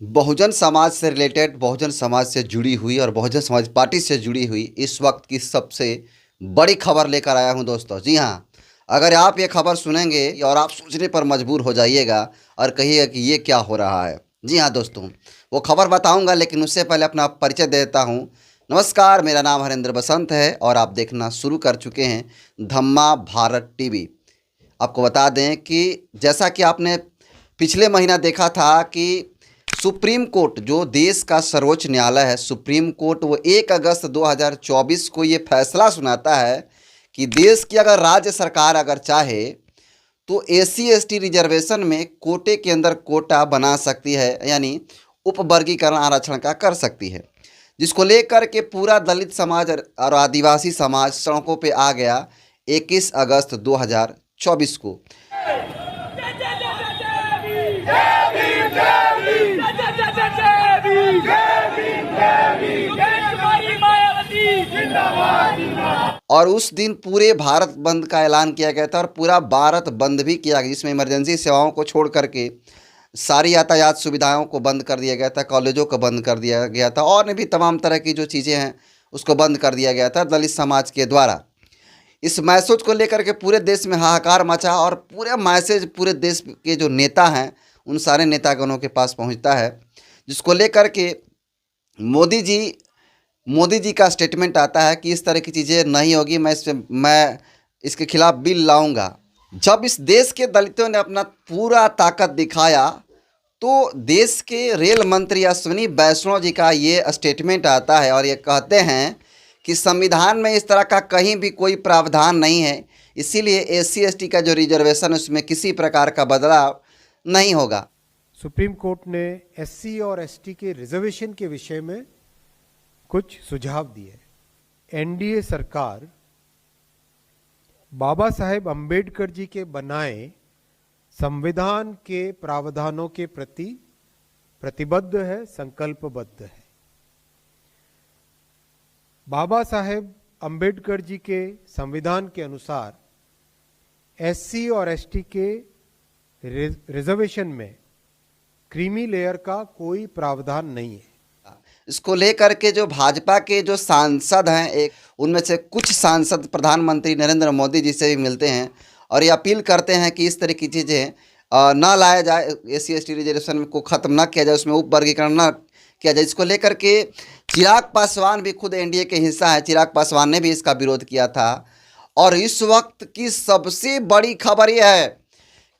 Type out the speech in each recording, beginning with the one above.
बहुजन समाज से रिलेटेड, बहुजन समाज से जुड़ी हुई और बहुजन समाज पार्टी से जुड़ी हुई इस वक्त की सबसे बड़ी खबर लेकर आया हूं दोस्तों। जी हाँ, अगर आप ये खबर सुनेंगे और आप सोचने पर मजबूर हो जाइएगा और कहिएगा कि ये क्या हो रहा है। जी हाँ दोस्तों, वो खबर बताऊंगा, लेकिन उससे पहले अपना परिचय दे देता हूँ। नमस्कार, मेरा नाम हरेंद्र बसंत है और आप देखना शुरू कर चुके हैं धम्मा भारत टीवी। आपको बता दें कि जैसा कि आपने पिछले महीना देखा था कि सुप्रीम कोर्ट, जो देश का सर्वोच्च न्यायालय है, सुप्रीम कोर्ट, वो 1 अगस्त 2024 को ये फैसला सुनाता है कि देश की अगर राज्य सरकार अगर चाहे तो एससी एसटी रिजर्वेशन में कोटे के अंदर कोटा बना सकती है, यानी उपवर्गीकरण आरक्षण का कर सकती है। जिसको लेकर के पूरा दलित समाज और आदिवासी समाज सड़कों पे आ गया 21 अगस्त 2024 को। और उस दिन पूरे भारत बंद का ऐलान किया गया था और पूरा भारत बंद भी किया गया, जिसमें इमरजेंसी सेवाओं को छोड़ करके सारी यातायात सुविधाओं को बंद कर दिया गया था, कॉलेजों को बंद कर दिया गया था और भी तमाम तरह की जो चीज़ें हैं उसको बंद कर दिया गया था दलित समाज के द्वारा। इस मैसेज को लेकर के पूरे देश में हाहाकार मचा और पूरे मैसेज पूरे देश के जो नेता हैं उन सारे नेतागणों के पास पहुंचता है, जिसको लेकर के मोदी जी का स्टेटमेंट आता है कि इस तरह की चीज़ें नहीं होगी, मैं इसके खिलाफ बिल लाऊंगा। जब इस देश के दलितों ने अपना पूरा ताकत दिखाया तो देश के रेल मंत्री अश्विनी वैष्णव जी का ये स्टेटमेंट आता है और ये कहते हैं कि संविधान में इस तरह का कहीं भी कोई प्रावधान नहीं है, इसीलिए एससी एसटी का जो रिजर्वेशन उसमें किसी प्रकार का बदलाव नहीं होगा। सुप्रीम कोर्ट ने एससी और एसटी के रिजर्वेशन के विषय में कुछ सुझाव दिए। एनडीए सरकार बाबा साहेब अंबेडकर जी के बनाए संविधान के प्रावधानों के प्रति प्रतिबद्ध है, संकल्पबद्ध है। बाबा साहेब अंबेडकर जी के संविधान के अनुसार एससी और एसटी के रिजर्वेशन में क्रीमी लेयर का कोई प्रावधान नहीं है। इसको लेकर के जो भाजपा के जो सांसद हैं, एक उनमें से कुछ सांसद प्रधानमंत्री नरेंद्र मोदी जी से भी मिलते हैं और ये अपील करते हैं कि इस तरह की चीज़ें ना लाया जाए, एससी एसटी रिजर्वेशन को ख़त्म ना किया जाए, उसमें उपवर्गीकरण ना किया जाए। इसको लेकर के चिराग पासवान भी खुद एनडीए के हिस्सा है, चिराग पासवान ने भी इसका विरोध किया था। और इस वक्त की सबसे बड़ी खबर यह है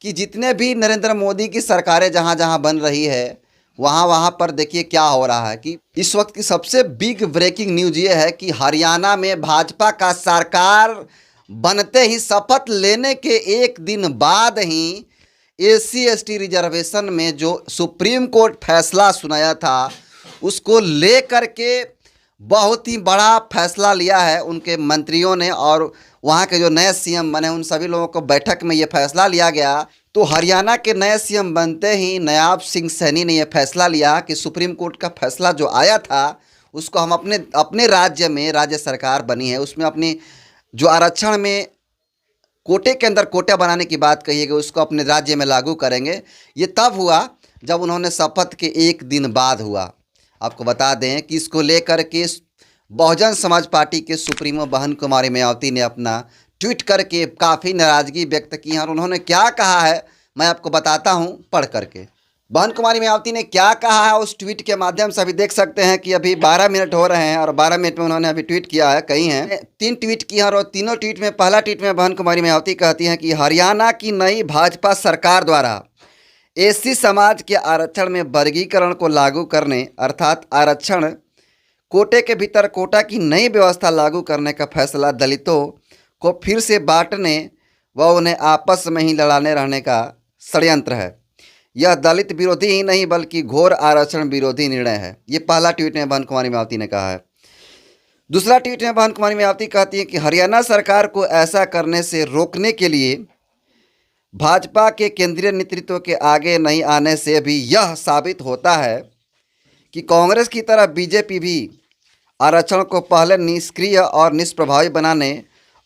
कि जितने भी नरेंद्र मोदी की सरकारें जहाँ जहाँ बन रही है वहाँ पर देखिए क्या हो रहा है कि इस वक्त की सबसे बिग ब्रेकिंग न्यूज़ ये है कि हरियाणा में भाजपा का सरकार बनते ही शपथ लेने के एक दिन बाद ही एससी एसटी रिजर्वेशन में जो सुप्रीम कोर्ट फैसला सुनाया था उसको लेकर के बहुत ही बड़ा फैसला लिया है उनके मंत्रियों ने और वहाँ के जो नए सीएम बने उन सभी लोगों को बैठक में ये फैसला लिया गया। तो हरियाणा के नए सीएम बनते ही नायब सिंह सैनी ने यह फैसला लिया कि सुप्रीम कोर्ट का फैसला जो आया था उसको हम अपने राज्य में, राज्य सरकार बनी है उसमें अपनी जो आरक्षण में कोटे के अंदर कोटा बनाने की बात कही गई उसको अपने राज्य में लागू करेंगे। ये तब हुआ जब उन्होंने शपथ के एक दिन बाद हुआ। आपको बता दें कि इसको लेकर के बहुजन समाज पार्टी के सुप्रीमो बहन कुमारी मायावती ने अपना ट्वीट करके काफ़ी नाराज़गी व्यक्त की है और उन्होंने क्या कहा है मैं आपको बताता हूं पढ़ करके। बहन कुमारी मायावती ने क्या कहा है उस ट्वीट के माध्यम से अभी देख सकते हैं कि अभी 12 मिनट हो रहे हैं और 12 मिनट में उन्होंने अभी ट्वीट किया है, कई हैं 3 ट्वीट किए हैं और तीनों ट्वीट में पहला ट्वीट में बहन कुमारी मायावती कहती हैं कि हरियाणा की नई भाजपा सरकार द्वारा एससी समाज के आरक्षण में वर्गीकरण को लागू करने अर्थात आरक्षण कोटे के भीतर कोटा की नई व्यवस्था लागू करने का फैसला दलितों को फिर से बांटने व उन्हें आपस में ही लड़ाने रहने का षड्यंत्र है। यह दलित विरोधी ही नहीं बल्कि घोर आरक्षण विरोधी निर्णय है। ये पहला ट्वीट में बहन कुमारी मायावती ने कहा है। दूसरा ट्वीट में बहन कुमारी मायावती कहती है कि हरियाणा सरकार को ऐसा करने से रोकने के लिए भाजपा के केंद्रीय नेतृत्व के आगे नहीं आने से भी यह साबित होता है कि कांग्रेस की तरह बीजेपी भी आरक्षण को पहले निष्क्रिय और निष्प्रभावी बनाने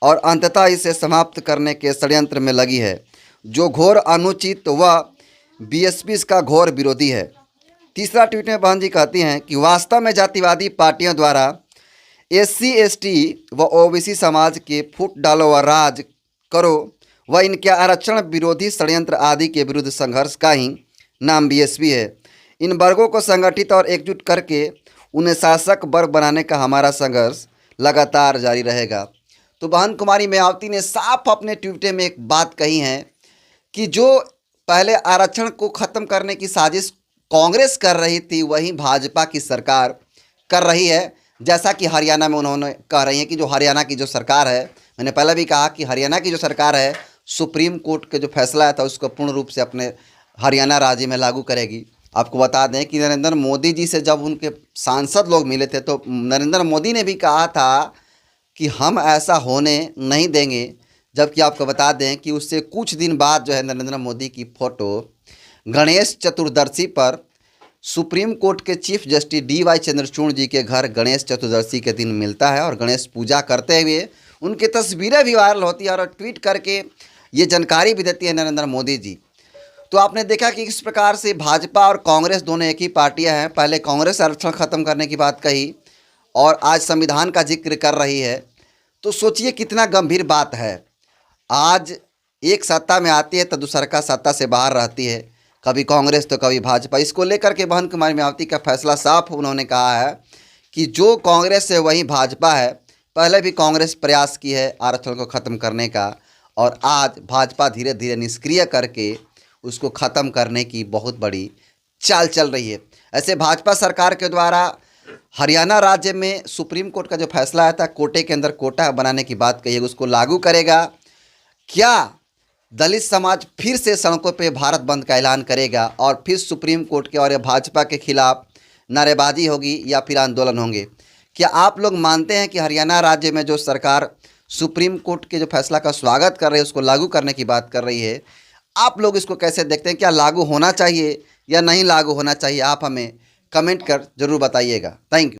और अंततः इसे समाप्त करने के षड्यंत्र में लगी है, जो घोर अनुचित व बीएसपी का घोर विरोधी है। तीसरा ट्वीट में बहन जी कहती हैं कि वास्तव में जातिवादी पार्टियों द्वारा SC ST व OBC समाज के फूट डालो व राज करो व इनके आरक्षण विरोधी षड्यंत्र आदि के विरुद्ध संघर्ष का ही नाम BSP है। इन वर्गों को संगठित और एकजुट करके उन्हें शासक वर्ग बनाने का हमारा संघर्ष लगातार जारी रहेगा। तो बहन कुमारी मायावती ने साफ अपने ट्वीट में एक बात कही है कि जो पहले आरक्षण को ख़त्म करने की साजिश कांग्रेस कर रही थी वही भाजपा की सरकार कर रही है। जैसा कि हरियाणा में उन्होंने कह रही हैं कि जो हरियाणा की जो सरकार है, मैंने पहले भी कहा कि हरियाणा की जो सरकार है सुप्रीम कोर्ट के जो फैसला था उसको पूर्ण रूप से अपने हरियाणा राज्य में लागू करेगी। आपको बता दें कि नरेंद्र मोदी जी से जब उनके सांसद लोग मिले थे तो नरेंद्र मोदी ने भी कहा था कि हम ऐसा होने नहीं देंगे। जबकि आपको बता दें कि उससे कुछ दिन बाद जो है नरेंद्र मोदी की फ़ोटो गणेश चतुर्दशी पर सुप्रीम कोर्ट के चीफ जस्टिस DY चंद्रचूड़ जी के घर गणेश चतुर्दशी के दिन मिलता है और गणेश पूजा करते हुए उनकी तस्वीरें भी वायरल होती है और ट्वीट करके ये जानकारी भी देती है नरेंद्र मोदी जी। तो आपने देखा कि इस प्रकार से भाजपा और कांग्रेस दोनों एक ही पार्टियां हैं। पहले कांग्रेस आरक्षण ख़त्म करने की बात कही और आज संविधान का जिक्र कर रही है। तो सोचिए कितना गंभीर बात है। आज एक सत्ता में आती है तो दूसरा का सत्ता से बाहर रहती है, कभी कांग्रेस तो कभी भाजपा। इसको लेकर के बहन कुमारी मायावती का फैसला साफ उन्होंने कहा है कि जो कांग्रेस है वही भाजपा है। पहले भी कांग्रेस प्रयास की है आरक्षण को ख़त्म करने का और आज भाजपा धीरे धीरे निष्क्रिय करके उसको ख़त्म करने की बहुत बड़ी चाल चल रही है। ऐसे भाजपा सरकार के द्वारा हरियाणा राज्य में सुप्रीम कोर्ट का जो फैसला आया था कोटे के अंदर कोटा बनाने की बात कही है उसको लागू करेगा। क्या दलित समाज फिर से सड़कों पे भारत बंद का ऐलान करेगा और फिर सुप्रीम कोर्ट के और भाजपा के खिलाफ नारेबाजी होगी या फिर आंदोलन होंगे? क्या आप लोग मानते हैं कि हरियाणा राज्य में जो सरकार सुप्रीम कोर्ट के जो फैसला का स्वागत कर रही है उसको लागू करने की बात कर रही है, आप लोग इसको कैसे देखते हैं? क्या लागू होना चाहिए या नहीं लागू होना चाहिए? आप हमें कमेंट कर ज़रूर बताइएगा। Thank you.